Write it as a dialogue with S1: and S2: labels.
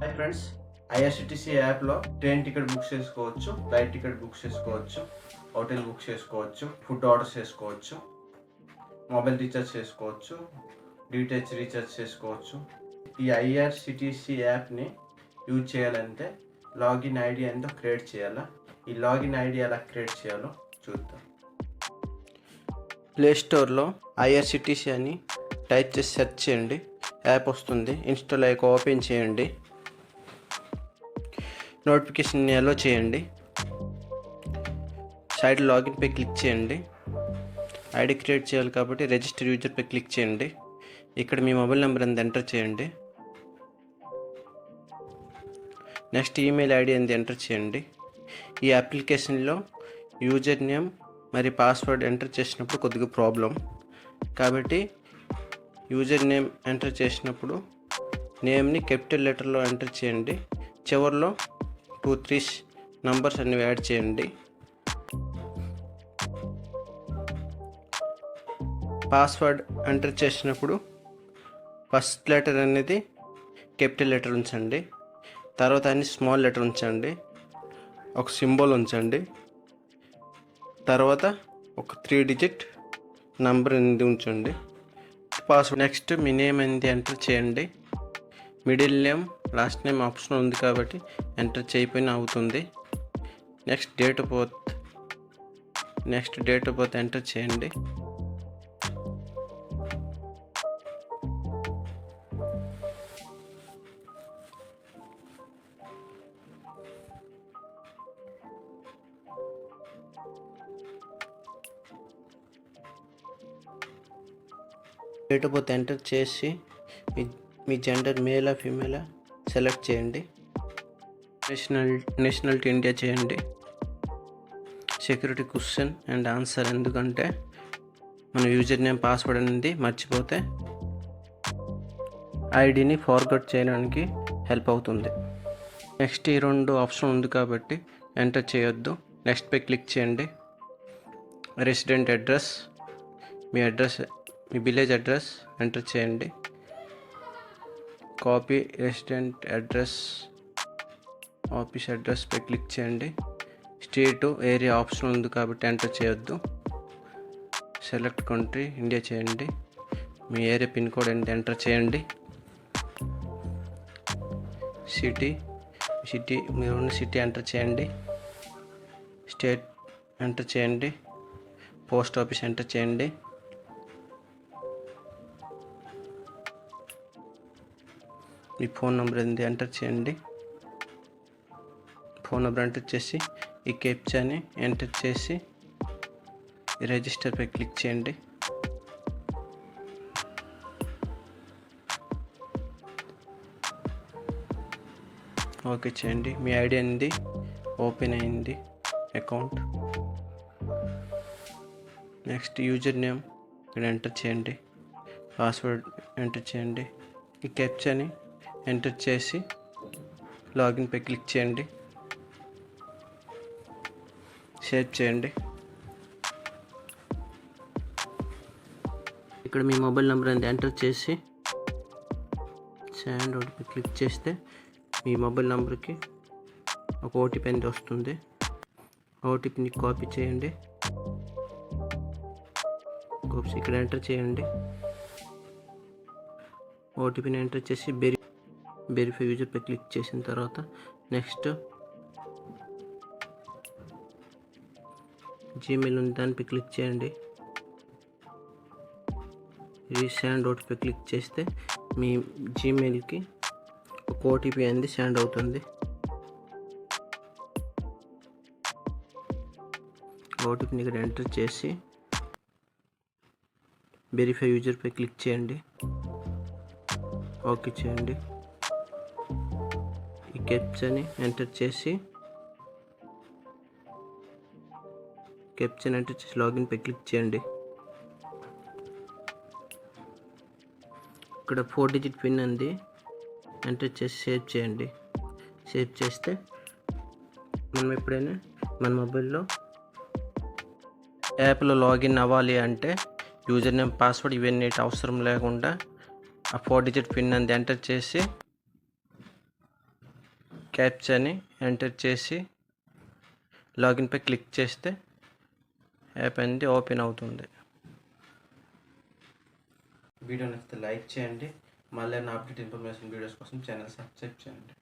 S1: Hi friends, IRCTC యాప్లో train ticket book చేసుకోవచ్చు, flight ticket book చేసుకోవచ్చు, హోటల్ బుక్ చేసుకోవచ్చు, ఫుడ్ ఆర్డర్ చేసుకోవచ్చు, మొబైల్ రీఛార్జ్ చేసుకోవచ్చు, డిటిహెచ్ రీఛార్జ్ చేసుకోవచ్చు. ఈ ఐఆర్సిటీసీ యాప్ని యూజ్ చేయాలంటే లాగిన్ ఐడి ఎంతో క్రియేట్ చేయాలా. ఈ లాగిన్ ఐడి ఎలా క్రియేట్ చేయాలో చూద్దాం. ప్లేస్టోర్లో ఐఆర్సిటీసీ అని టైప్ చేసి సెర్చ్ చేయండి, యాప్ వస్తుంది. ఇన్స్టాల్ అయ్యాక ఓపెన్ చేయండి, నోటిఫికేషన్ అలో చేయండి, సైడ్ లాగిన్పై క్లిక్ చేయండి. ఐడి క్రియేట్ చేయాలి కాబట్టి రిజిస్టర్ యూజర్పై క్లిక్ చేయండి. ఇక్కడ మీ మొబైల్ నెంబర్ ఎంత ఎంటర్ చేయండి. నెక్స్ట్ ఈమెయిల్ ఐడి ఎంత ఎంటర్ చేయండి. ఈ అప్లికేషన్లో యూజర్ నేమ్ మరి పాస్వర్డ్ ఎంటర్ చేసినప్పుడు కొద్దిగా ప్రాబ్లం కాబట్టి యూజర్ నేమ్ ఎంటర్ చేసినప్పుడు నేమ్ని క్యాపిటల్ లెటర్లో ఎంటర్ చేయండి. చివరిలో 2-3 నంబర్స్ అన్ని యాడ్ చేయండి. పాస్వర్డ్ ఎంటర్ చేసినప్పుడు ఫస్ట్ లెటర్ అనేది క్యాపిటల్ లెటర్ ఉంచండి, తర్వాత అన్ని స్మాల్ లెటర్ ఉంచండి, ఒక సింబల్ ఉంచండి, తర్వాత ఒక 3 డిజిట్ నంబర్ అనేది ఉంచండి. పాస్వర్డ్ నెక్స్ట్ మీ నేమ్ అనేది ఎంటర్ చేయండి. Middle name last name option ఉంది కాబట్టి ఎంటర్ చేయకపోయినా అవుతుంది. Next date of birth enter చేయండి. డేట్ ఆఫ్ బర్త్ ఎంటర్ చేసి మీ జెండర్ మేలా ఫీమేలా సెలెక్ట్ చేయండి. నేషనాలిటీ ఇండియా చేయండి. సెక్యూరిటీ క్వశ్చన్ అండ్ ఆన్సర్, ఎందుకంటే మన యూజర్ నేమ్ పాస్వర్డ్ అనేది మర్చిపోతే ఐడిని ఫార్వర్డ్ చేయడానికి హెల్ప్ అవుతుంది. నెక్స్ట్ ఈ 2 ఆప్షన్ ఉంది కాబట్టి ఎంటర్ చేయొద్దు. నెక్స్ట్ పై క్లిక్ చేయండి. రెసిడెంట్ అడ్రస్, మీ విలేజ్ అడ్రస్ ఎంటర్ చేయండి. Copy resident address office address పై క్లిక్ చేయండి. స్టేటు ఏరియా ఆప్షన్ ఉంది కాబట్టి ఎంటర్ చేయొద్దు. సెలెక్ట్ కంట్రీ ఇండియా చేయండి. మీ ఏరియా పిన్ కోడ్ ఎంటర్ చేయండి. సిటీ మీరు ఉన్న సిటీ ఎంటర్ చేయండి. స్టేట్ ఎంటర్ చేయండి. పోస్ట్ ఆఫీస్ ఎంటర్ చేయండి. మీ ఫోన్ నెంబర్ ఏంది ఎంటర్ చేయండి. ఫోన్ నెంబర్ ఎంటర్ చేసి ఈ క్యాప్చాని ఎంటర్ చేసి రిజిస్టర్పై క్లిక్ చేయండి. ఓకే చేయండి. మీ ఐడి అనేది ఓపెన్ అయింది, అకౌంట్. నెక్స్ట్ యూజర్ నేమ్ ఇక్కడ ఎంటర్ చేయండి, పాస్వర్డ్ ఎంటర్ చేయండి. ఈ క్యాప్చాని ఎంటర్ చేసి లాగిన్పై క్లిక్ చేయండి, సేవ్ చేయండి. ఇక్కడ మీ మొబైల్ నెంబర్ అనేది ఎంటర్ చేసి సెండ్ ఓటీపీ క్లిక్ చేస్తే మీ మొబైల్ నెంబర్కి ఒక ఓటీపీ అనేది వస్తుంది. ఓటీపీని కాపీ చేయండి, ఇక్కడ ఎంటర్ చేయండి. ఓటీపీని ఎంటర్ చేసి వెరిఫై యూజర్పై క్లిక్ చేసిన తర్వాత నెక్స్ట్ జీమెయిల్ ఉంది దానిపై క్లిక్ చేయండి. రీసెండ్ ఓటీపీ క్లిక్ చేస్తే మీ జీమెయిల్కి ఒక ఓటీపీ అనేది సెండ్ అవుతుంది. ఓటీపీని ఇక్కడ ఎంటర్ చేసి వెరిఫై యూజర్పై క్లిక్ చేయండి, ఓకే చేయండి. ఈ క్యాప్చాని ఎంటర్ చేసి లాగిన్పై క్లిక్ చేయండి. ఇక్కడ 4 డిజిట్ పిన్ ఉంది ఎంటర్ చేసి సేవ్ చేయండి. సేవ్ చేస్తే మనం ఎప్పుడైనా మన మొబైల్లో యాప్లో లాగిన్ అవ్వాలి అంటే యూజర్ నేమ్ పాస్వర్డ్ ఇవన్నీ అవసరం లేకుండా ఆ 4 డిజిట్ పిన్ అనేది ఎంటర్ చేసి క్యాప్చాని ఎంటర్ చేసి లాగిన్పై క్లిక్ చేస్తే యాప్ అనేది ఓపెన్ అవుతుంది. వీడియో నచ్చితే లైక్ చేయండి. మళ్ళీ నా అప్డేట్ ఇన్ఫర్మేషన్ వీడియోస్ కోసం ఛానల్ సబ్స్క్రైబ్ చేయండి.